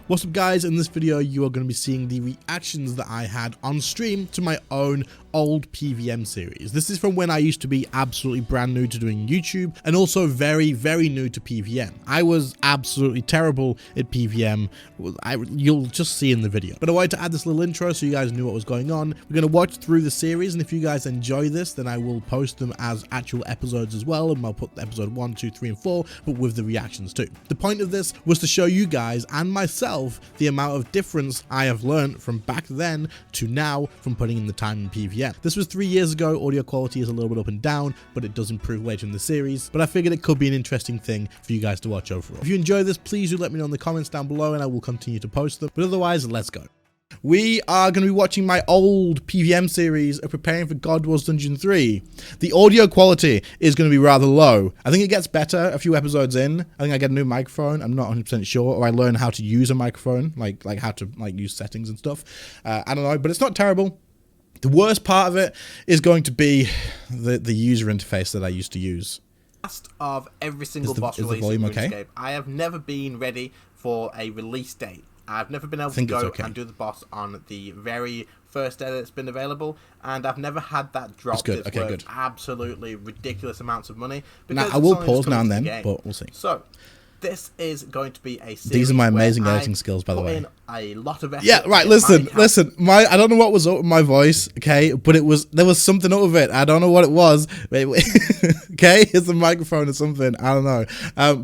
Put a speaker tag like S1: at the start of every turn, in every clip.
S1: What's up guys, in this video you are going to be seeing the reactions that I had on stream to my own old PVM series. This is from when I used to be absolutely brand new to doing YouTube and also very new to PVM. I was absolutely terrible at PVM, you'll just see in the video. But I wanted to add this little intro so you guys knew what was going on. We're going to watch through the series, and if you guys enjoy this then I will post them as actual episodes as well, and I'll put episode 1, 2, 3 and 4 but with the reactions too. The point of this was to show you guys and myself the amount of difference I have learned from back then to now from putting in the time in PVM. This was 3 years ago. Audio quality is a little bit up and down, but it does improve later in the series. But I figured it could be an interesting thing for you guys to watch overall. If you enjoy this, please do let me know in the comments down below and I will continue to post them. But otherwise, let's go. We are going to be watching my old PVM series of preparing for God Wars Dungeon 3. The audio quality is going to be rather low. I think it gets better a few episodes in. I think I get a new microphone. I'm not 100% sure. Or I learn how to use a microphone, like how to use settings and stuff. I don't know, but it's not terrible. The worst part of it is going to be the user interface that I used to use.
S2: Of every single boss release in RuneScape, I have never been ready for a release date. I've never been able to go and do the boss on the very first day that it's been available, and I've never had that drop that's worth absolutely ridiculous amounts of money.
S1: Now, I will pause now and then, but we'll see.
S2: So, this is going to be a series.
S1: These are my amazing editing skills, by the way.
S2: In a lot of effort.
S1: Yeah, right. Listen. I don't know what was up with my voice, okay, but there was something up with it. I don't know what it was. Okay, it's a microphone or something. I don't know.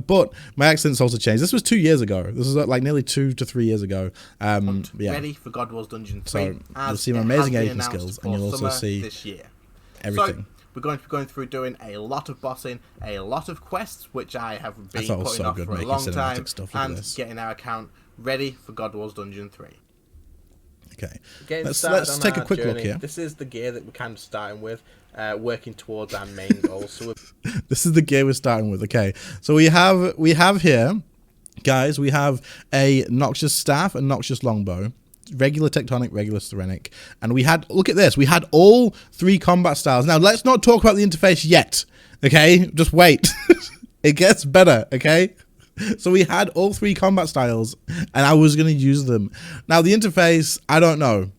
S1: But my accent's also changed. This was 2 years ago. This was like nearly 2 to 3 years ago. Yeah.
S2: Ready for God Wars Dungeon 3.
S1: So you'll see my amazing editing skills, and you'll also see
S2: this year
S1: everything.
S2: So, we're going to be going through doing a lot of bossing, a lot of quests, which I have been putting off for a long time, and getting our account ready for God Wars Dungeon 3.
S1: Okay, let's take a quick look here.
S2: This is the gear that we're kind of starting with, working towards our main goal. So
S1: this is the gear we're starting with. Okay, so we have here, guys, we have a Noxious Staff, a Noxious Longbow, regular tectonic, regular serenic, and we had, look at this, we had all 3 combat styles. Now let's not talk about the interface yet, okay, just wait. It gets better, okay. So we had all 3 combat styles and I was going to use them. Now the interface, I don't know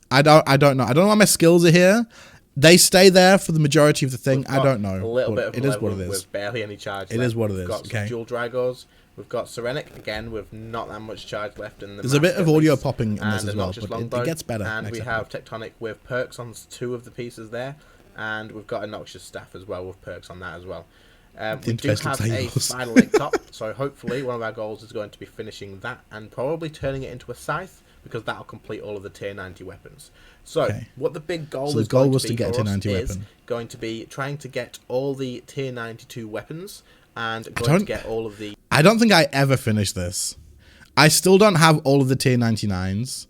S1: why my skills are here. They stay there for the majority of the thing. I don't know.
S2: A little bit of
S1: it is what it is.
S2: With barely any charge.
S1: It is what it is.
S2: We've got some dual Dragors. We've got Serenic, again, with not that much charge left in the
S1: There's a bit of audio popping in this as well, but it gets better.
S2: And we have Tectonic with perks on 2 of the pieces there, and we've got a Noxious Staff as well with perks on that as well. We do have a Spider Leg top, so hopefully one of our goals is going to be finishing that and probably turning it into a Scythe, because that'll complete all of the tier 90 weapons. So, what the big goal is going to be for us is going to be trying to get all the tier 92 weapons, and going to get all of the...
S1: I don't think I ever finished this. I still don't have all of the tier 99s.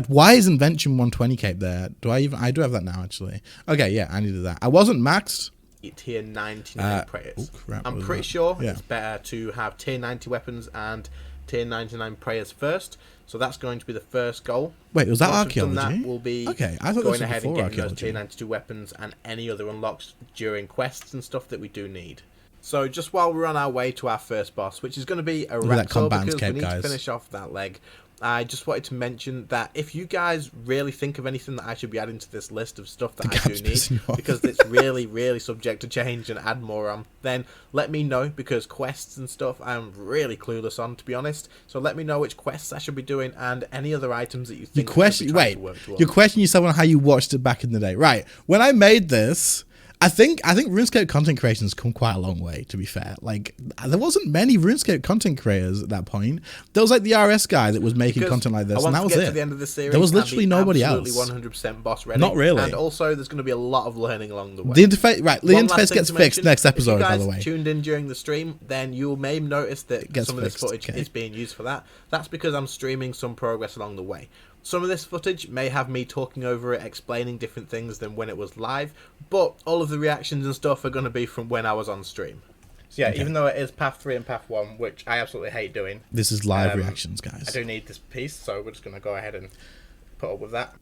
S1: Why is Invention 120 cape there? I do have that now, actually. Okay, yeah, I needed that. I wasn't maxed.
S2: Tier 99 prayers. I'm pretty sure it's better to have tier 90 weapons and tier 99 prayers first. So that's going to be the first goal.
S1: Wait, was that archaeology?
S2: That will be
S1: I thought
S2: going ahead and getting those tier 92 weapons and any other unlocks during quests and stuff that we do need. So just while we're on our way to our first boss, which is going to be a Raptor, because we need to finish off that leg, I just wanted to mention that if you guys really think of anything that I should be adding to this list of stuff that I do need, because it's really subject to change and add more on, then let me know, because quests and stuff I'm really clueless on, to be honest. So let me know which quests I should be doing and any other items that you think
S1: you question yourself on how you watched it back in the day. Right, when I made this, I think RuneScape content creation has come quite a long way, to be fair. Like, there wasn't many RuneScape content creators at that point. There was like the RS guy that was making content like this, and that was it.
S2: To the end of the series,
S1: there was literally nobody else.
S2: 100% boss ready.
S1: Not really.
S2: And also, there's going to be a lot of learning along the way.
S1: The interface, right? The interface gets fixed next episode, by the way.
S2: If you guys tuned in during the stream, then you may notice that some of this footage is being used for that. That's because I'm streaming some progress along the way. Some of this footage may have me talking over it, explaining different things than when it was live, but all of the reactions and stuff are going to be from when I was on stream. So yeah, even though it is Path 3 and Path 1, which I absolutely hate doing.
S1: This is live reactions, guys.
S2: I do need this piece, so we're just going to go ahead and put up with that.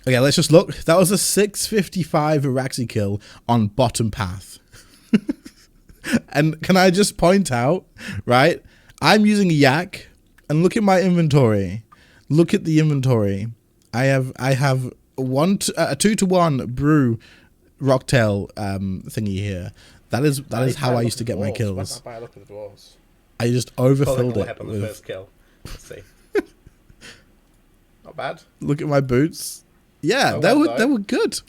S1: Okay, let's just look. That was a 655 Araxi kill on bottom path. And can I just point out, right? I'm using a yak, and look at my inventory. Look at the inventory. I have a 2-to-1 brew rocktail thingy here. That is how I used to get my kills.
S2: Why look at the dwarves?
S1: I just overfilled it
S2: on the first kill. Let's see. Not bad.
S1: Look at my boots. Yeah, they were good.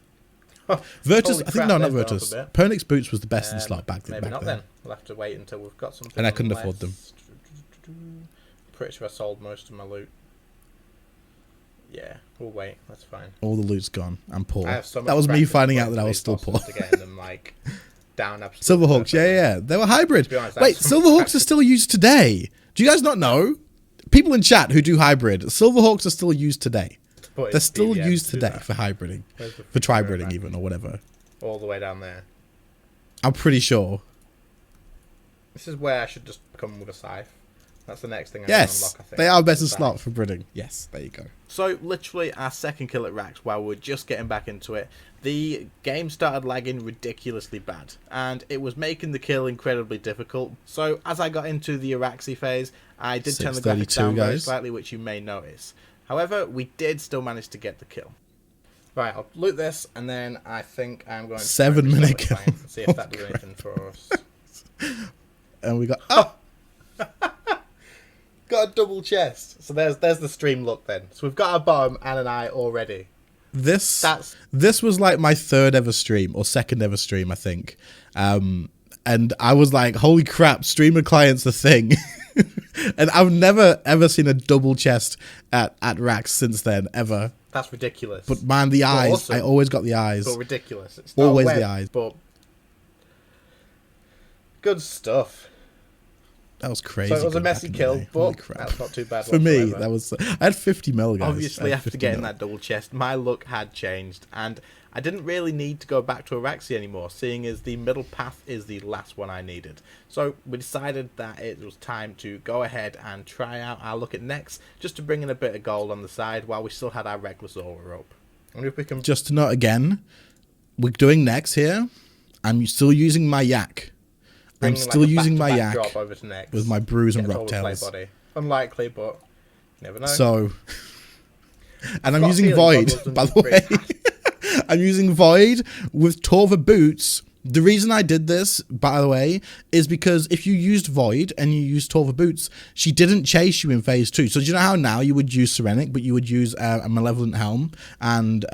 S1: Virtus, I think not Virtus. Pernic's boots was the best in slot back then.
S2: Maybe not then. We'll have to wait until we've got something.
S1: And I couldn't afford them.
S2: Pretty sure I sold most of my loot. Yeah, we'll wait. That's fine.
S1: All the loot's gone. I'm poor. That was me finding out that I was still poor.
S2: Them, like, down
S1: Silverhawks, yeah. They were hybrid. Honest, wait, Silverhawks are still used today. Do you guys not know? People in chat who do hybrid, Silverhawks are still used today. They're still used today for hybriding. For tri-breeding even, or whatever.
S2: All the way down there.
S1: I'm pretty sure.
S2: This is where I should just come with a scythe. That's the next thing I
S1: unlock, I think. They are best in slot for breeding.
S2: Yes, there you go. So, literally, our second kill at Rax, while we're just getting back into it, the game started lagging ridiculously bad, and it was making the kill incredibly difficult. So, as I got into the Araxi phase, I did turn the graphics down very slightly, which you may notice. However, we did still manage to get the kill. Right, I'll loot this, and then I think I'm going to
S1: 7-minute kill.
S2: See if that does anything for us.
S1: And we got... Oh!
S2: Got a double chest. So there's the stream look then. So we've got our bottom and an eye already.
S1: This was like my third ever stream, or second ever stream, I think. And I was like, holy crap, streamer client's a thing. And I've never ever seen a double chest at Rax since then, ever.
S2: That's ridiculous.
S1: But man, the eyes. Awesome. I always got the eyes.
S2: But ridiculous. It's
S1: always the eyes.
S2: But good stuff.
S1: That was crazy.
S2: So it was a messy kill, but that's not too bad
S1: for me. That was. I had 50 mil, guys.
S2: Obviously, after getting that double chest, my look had changed, and I didn't really need to go back to Araxi anymore, seeing as the middle path is the last one I needed. So we decided that it was time to go ahead and try out our look at Nex, just to bring in a bit of gold on the side while we still had our Reckless Aura rope. I wonder if we can.
S1: Just to note again, we're doing Nex here. I'm still using my yak. I'm still using my yak with my brews and rocktails.
S2: Unlikely, but you never know.
S1: So, and I'm using Void, by the way. I'm using Void with Torva boots. The reason I did this, by the way, is because if you used Void and you used Torva boots, she didn't chase you in phase 2. So do you know how now you would use Serenic, but you would use a Malevolent Helm? And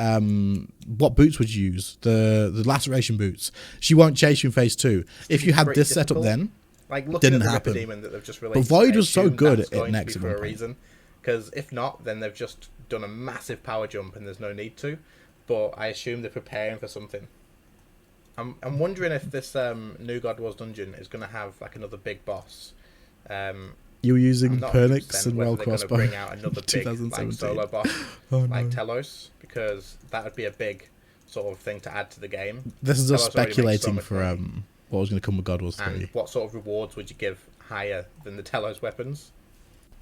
S1: what boots would you use? The Laceration boots. She won't chase you in phase 2. If you had this setup then,
S2: like,
S1: didn't happen.
S2: That they've just
S1: but Void was so good at Nex
S2: for a reason. Because if not, then they've just done a massive power jump and there's no need to. But I assume they're preparing for something. I'm wondering if this new God Wars dungeon is going to have like another big boss.
S1: You were using Pernix and Well Crossbow.
S2: Bring out another big like, solo boss like Telos, because that would be a big sort of thing to add to the game.
S1: This is us speculating for what was going to come with God Wars 3.
S2: And what sort of rewards would you give higher than the Telos weapons?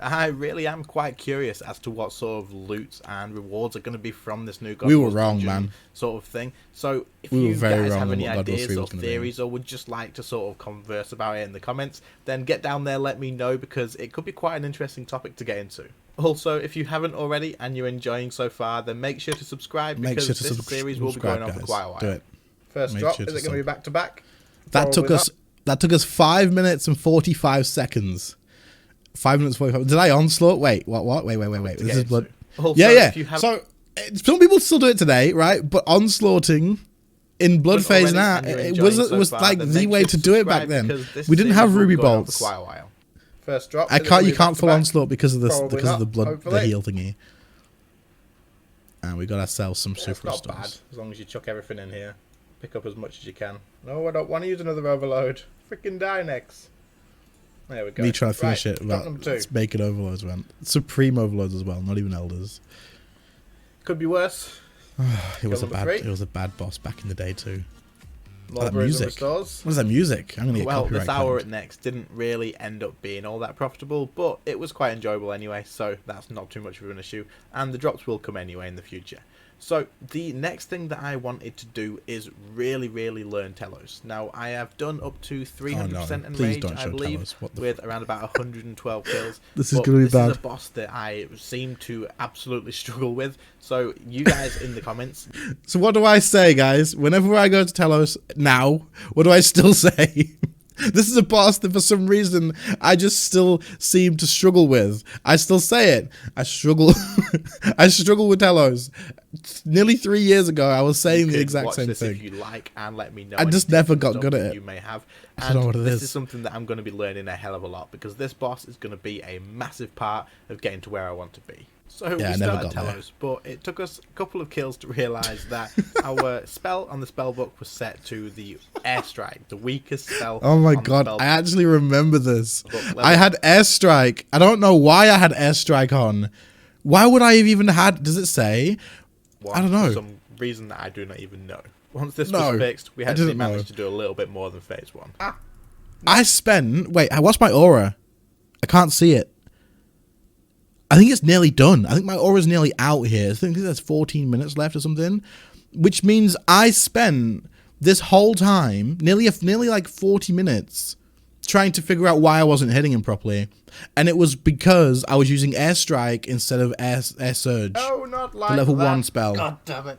S2: I really am quite curious as to what sort of loot and rewards are going to be from this new God Wars.
S1: We were wrong, man.
S2: Sort of thing. So if you guys have any ideas or theories or would just like to sort of converse about it in the comments, then get down there, let me know, because it could be quite an interesting topic to get into. Also, if you haven't already and you're enjoying so far, then make sure to subscribe, because this series will be going on for quite a while.
S1: Do it.
S2: First drop, is it going to be back to back?
S1: That took us 5 minutes and 45 seconds. 5 minutes 45. Did I onslaught? Wait, what? Wait. This is blood.
S2: Also,
S1: yeah. So some people still do it today, right? But onslaughting in blood phase now, it was like the way to do it back then. We didn't have ruby bolts.
S2: First drop.
S1: You can't full onslaught because of the blood, the heal thingy. And we got ourselves some super
S2: stars. Not bad, as long as you chuck everything in here. Pick up as much as you can. No, I don't want to use another overload. Freaking die next. There we go.
S1: Me trying to finish it about making overloads, man. Supreme overloads as well, not even elders.
S2: Could be worse.
S1: It was a bad boss back in the day too.
S2: More that music.
S1: What is that music? I'm gonna get copyright.
S2: This hour at Next didn't really end up being all that profitable, but it was quite enjoyable anyway, so that's not too much of an issue. And the drops will come anyway in the future. So the next thing that I wanted to do is really learn Telos. Now I have done up to 300% Enraged, I believe, with around about 112 kills.
S1: This is going to be bad.
S2: This is a boss that I seem to absolutely struggle with. So you guys in the comments.
S1: So what do I say, guys? Whenever I go to Telos now, what do I still say? This is a boss that for some reason I just still seem to struggle with. I still say it. I struggle. I struggle with Telos. Nearly 3 years ago, I was saying the exact same thing.
S2: If you like, and let me know.
S1: I just never got good at it.
S2: You may have.
S1: And I don't know what it is.
S2: This is something that I'm going to be learning a hell of a lot, because this boss is going to be a massive part of getting to where I want to be. So we started Telos, but it took us a couple of kills to realise that our spell on the spell book was set to the Airstrike, the weakest spell.
S1: Oh my god, I actually remember this. I had Airstrike. I don't know why I had Airstrike on. Why would I have even had? Does it say? I don't know.
S2: For some reason that I do not even know. Once this was fixed, we actually managed to do a little bit more than phase 1.
S1: I spent. Wait, what's my aura? I can't see it. I think it's nearly done. I think my aura's nearly out here. I think there's 14 minutes left or something, which means I spent this whole time, nearly like 40 minutes, trying to figure out why I wasn't hitting him properly. And it was because I was using Airstrike instead of Air Surge.
S2: Oh, not like
S1: the level 1 spell.
S2: God damn it.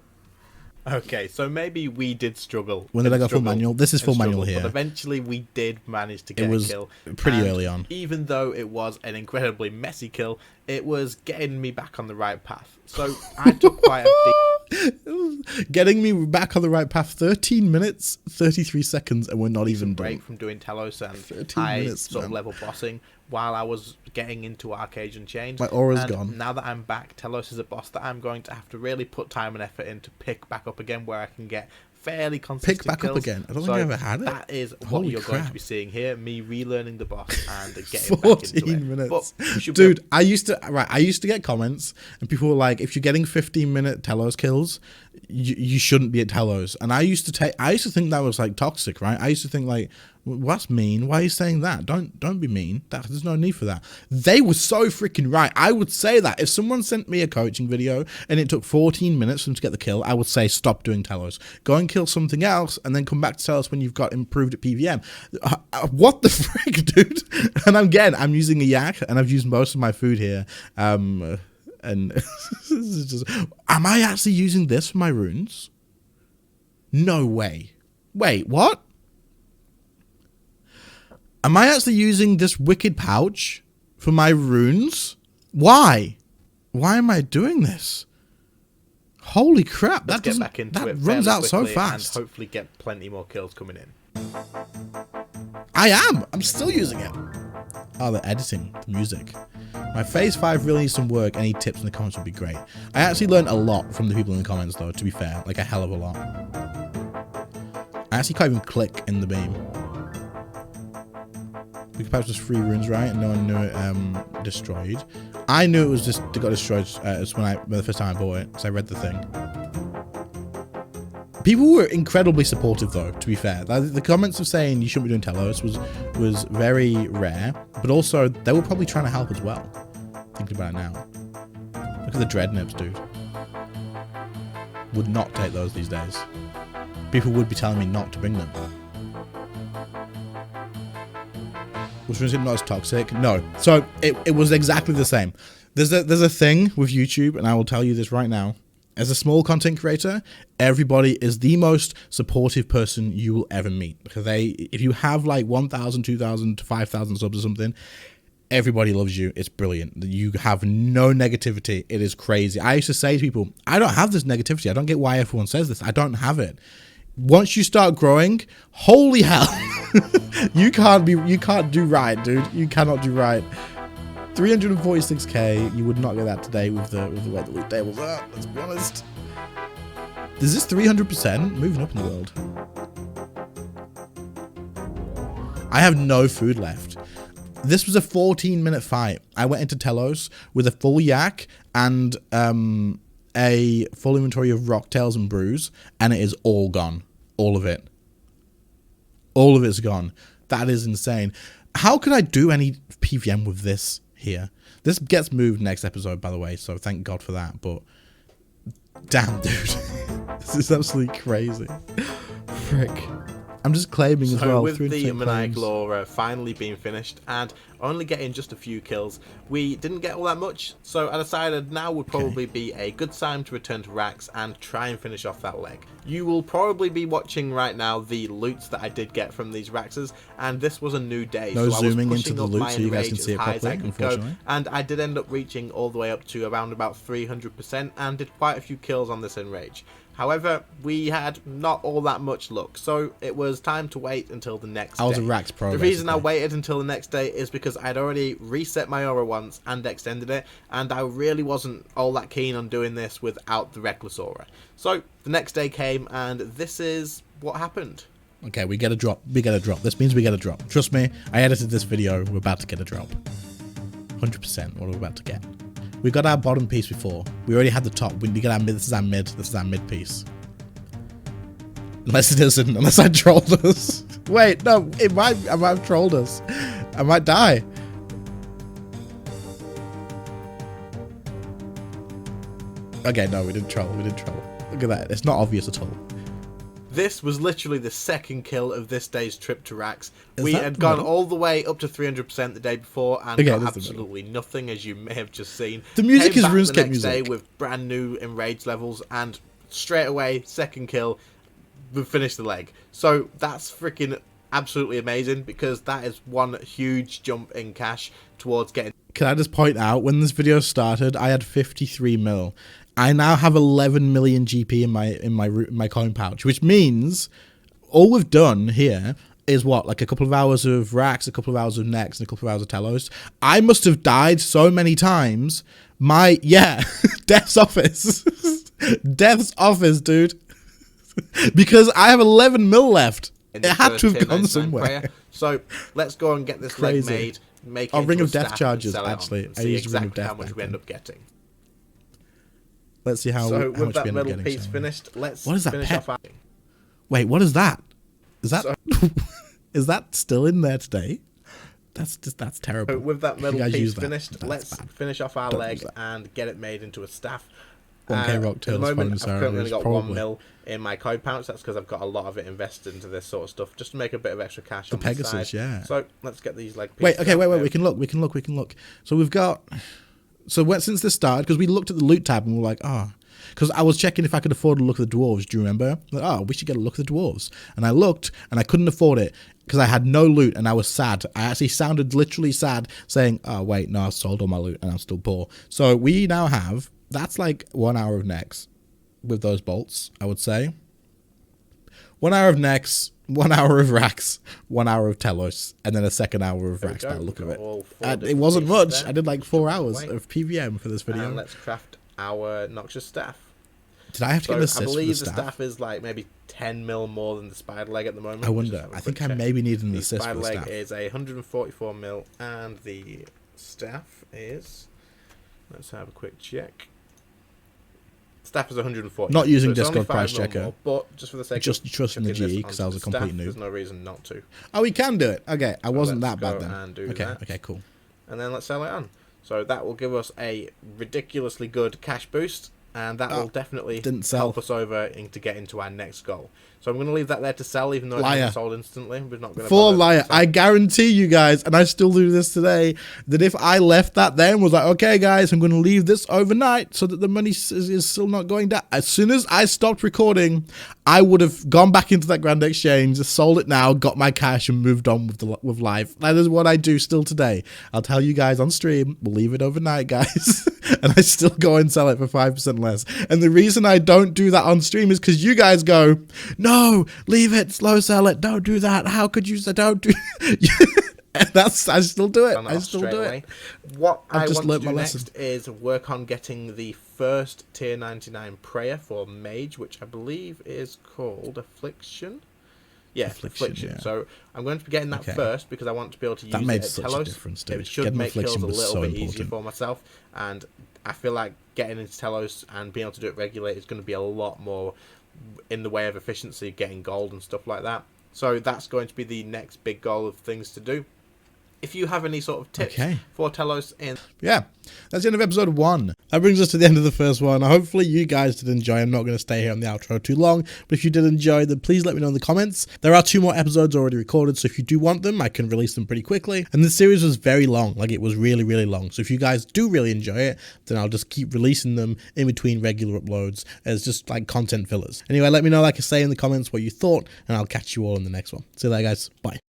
S2: Okay, so maybe we did struggle.
S1: When did I go full manual? This is full manual here.
S2: But eventually we did manage to get a kill.
S1: Pretty early on.
S2: Even though it was an incredibly messy kill, it was getting me back on the right path. So I took quite a
S1: getting me back on the right path. 13 minutes, 33 seconds, and we're not even
S2: break
S1: done.
S2: From doing Telos, and I sort of level bossing while I was getting into Arcade Unchained.
S1: My aura's gone.
S2: Now that I'm back, Telos is a boss that I'm going to have to really put time and effort in to pick back up again, where I can get fairly consistent
S1: pick back
S2: kills.
S1: up again. I don't think I ever had it.
S2: That is what you're going to be seeing here. Me relearning the boss and getting
S1: 14
S2: back into it.
S1: minutes. Dude, I used to get comments and people were like, if you're getting 15-minute Telos kills, you shouldn't be at Telos. And I used to think that was like toxic, right? I used to think like, well, that's mean. Why are you saying that? Don't be mean. There's no need for that. They were so freaking right. I would say that if someone sent me a coaching video and it took 14 minutes for them to get the kill, I would say stop doing Telos. Go and kill something else and then come back to Telos when you've got improved at PVM. What the frick, dude? And I'm using a yak and I've used most of my food here. And this is just, am I actually using this for my runes? No way. Wait, what? Am I actually using this wicked pouch for my runes? Why? Why am I doing this? Holy crap!
S2: Let's get back into it.
S1: Runs out so fast.
S2: And hopefully get plenty more kills coming in.
S1: I'm still using it. Oh, the editing, the music. My phase 5 really needs some work. Any tips in the comments would be great. I actually learned a lot from the people in the comments, though, to be fair. Like a hell of a lot. I actually can't even click in the beam. We could perhaps just 3 runes, right? And no one knew it destroyed. I knew it was just got destroyed when the first time I bought it, because I read the thing. People were incredibly supportive, though, to be fair. The comments of saying you shouldn't be doing Telos was very rare, but also they were probably trying to help as well. Thinking about it now. Look at the dread nibs, dude. Would not take those these days. People would be telling me not to bring them. Was RuneScape not as toxic? No. So it was exactly the same. There's a thing with YouTube, and I will tell you this right now. As a small content creator, everybody is the most supportive person you will ever meet. Because if you have like 1,000, 2,000 to 5,000 subs or something, everybody loves you. It's brilliant. You have no negativity. It is crazy. I used to say to people, I don't have this negativity. I don't get why everyone says this. I don't have it. Once you start growing, holy hell, you can't do right, dude. You cannot do right. 346k, you would not get that today with the way the loot tables are. Let's be honest. Is this 300% moving up in the world? I have no food left. This was a 14-minute fight. I went into Telos with a full yak and a full inventory of rocktails and brews, and it is all gone. All of it. All of it's gone. That is insane. How could I do any PVM with this here? This gets moved next episode, by the way, so thank God for that, but Damn, dude. This is absolutely crazy. Frick. I'm just claiming as well.
S2: With the Maniacal Aura finally being finished and only getting just a few kills, we didn't get all that much, so I decided now would probably be a good time to return to racks and try and finish off that leg. You will probably be watching right now the loots that I did get from these raxes, and this was a new day.
S1: No
S2: so
S1: zooming
S2: I was
S1: into the loot so you guys can see it properly,
S2: unfortunately. And I did end up reaching all the way up to around about 300% and did quite a few kills on this Enrage. However, we had not all that much luck, so it was time to wait until the next day.
S1: I was a Rax Pro.
S2: The reason I waited until the next day is because I'd already reset my aura once and extended it, and I really wasn't all that keen on doing this without the Reckless Aura. So the next day came, and this is what happened.
S1: Okay, we get a drop. We get a drop. This means we get a drop. Trust me, I edited this video. We're about to get a drop. 100% what we're about to get. We got our bottom piece before. We already had the top. We get our mid. This is our mid. This is our mid piece. Unless it isn't. Unless I trolled us. Wait, no. I might have trolled us. I might die. Okay, no, we didn't troll. We didn't troll. Look at that. It's not obvious at all.
S2: This was literally the second kill of this day's trip to racks. We had gone all the way up to 300% the day before and got absolutely nothing, as you may have just seen.
S1: The music is RuneScape music.
S2: The next day with brand new Enraged levels, and straight away, second kill, we finished the leg. So that's freaking absolutely amazing, because that is one huge jump in cash towards getting...
S1: Can I just point out, when this video started, I had 53 mil. I now have 11 million GP in my coin pouch, which means all we've done here is what, like a couple of hours of racks, a couple of hours of necks, and a couple of hours of telos. I must have died so many times. Death's office. Death's office, dude. Because I have 11 mil left. It had to have gone somewhere.
S2: So let's go and get this leg made. Make it
S1: Ring of Death charges, actually.
S2: I used exactly how much we end up getting.
S1: Let's see how
S2: with
S1: much
S2: that
S1: we end up
S2: middle
S1: getting.
S2: Piece finished, let's
S1: what is that
S2: finish
S1: pet?
S2: off
S1: Wait, what is that? Is that is that still in there today? That's terrible.
S2: So with that middle piece finished, let's finish off our leg and get it made into a staff.
S1: 1K rock
S2: at the moment, I've currently only got 1 mil in my coin pouch. That's because I've got a lot of it invested into this sort of stuff, just to make a bit of extra cash on the
S1: Pegasus,
S2: side.
S1: Yeah.
S2: So let's get these leg pieces.
S1: Wait. We can look. So we've got. So since this started, because we looked at the loot tab and we're like, because I was checking if I could afford to look at the dwarves. Do you remember? Like, we should get a look at the dwarves. And I looked and I couldn't afford it because I had no loot and I was sad. I actually sounded literally sad, saying, "Oh wait, no, I sold all my loot and I'm still poor." So we now have, that's like 1 hour of necks with those bolts, I would say. 1 hour of necks, 1 hour of racks, 1 hour of telos, and then a second hour of racks by the look of it. It wasn't much. I did like 4 hours of PVM for this video.
S2: And let's craft our Noxious Staff.
S1: Did I have to get an assist
S2: I believe
S1: for
S2: the staff is like maybe 10 mil more than the spider leg at the moment.
S1: I wonder. I think I maybe need an assist for the staff.
S2: The spider leg is 144 mil, and the staff is... Let's have a quick check. Staff is 140.
S1: Not using Discord price checker,
S2: more, but just for the sake
S1: just trusting the GE because I was a complete noob.
S2: There's no reason not to.
S1: Oh, we can do it. Okay, I wasn't that bad then. Okay, cool.
S2: And then let's sell it on. So that will give us a ridiculously good cash boost, and that will definitely help us over to get into our next goal. So I'm going to leave that there to sell, even though it's not sold instantly. We're not going to
S1: liar. I guarantee you guys, and I still do this today, that if I left that there and was like, okay, guys, I'm going to leave this overnight so that the money is still not going down. As soon as I stopped recording, I would have gone back into that Grand Exchange, sold it now, got my cash, and moved on with life. That is what I do still today. I'll tell you guys on stream, we'll leave it overnight, guys. And I still go and sell it for 5% less. And the reason I don't do that on stream is because you guys go, no, leave it, slow sell it, don't do that. How could you say don't do and I still do it. I still do it.
S2: What I want to do next is work on getting the first tier 99 prayer for mage, which I believe is called Affliction. Yeah, Affliction. Yeah. So I'm going to be getting that first because I want to be able to use it at Telos. It should make kills a little bit easier for myself, and I feel like getting into Telos and being able to do it regularly is going to be a lot more in the way of efficiency, getting gold and stuff like that. So that's going to be the next big goal of things to do. if you have any sort of tips for Telos in...
S1: Yeah, that's the end of episode 1. That brings us to the end of the first one. Hopefully you guys did enjoy. I'm not going to stay here on the outro too long, but if you did enjoy, then please let me know in the comments. There are 2 more episodes already recorded, so if you do want them, I can release them pretty quickly. And this series was very long, like it was really, really long. So if you guys do really enjoy it, then I'll just keep releasing them in between regular uploads as just like content fillers. Anyway, let me know, like I say, in the comments what you thought, and I'll catch you all in the next one. See you later, guys. Bye.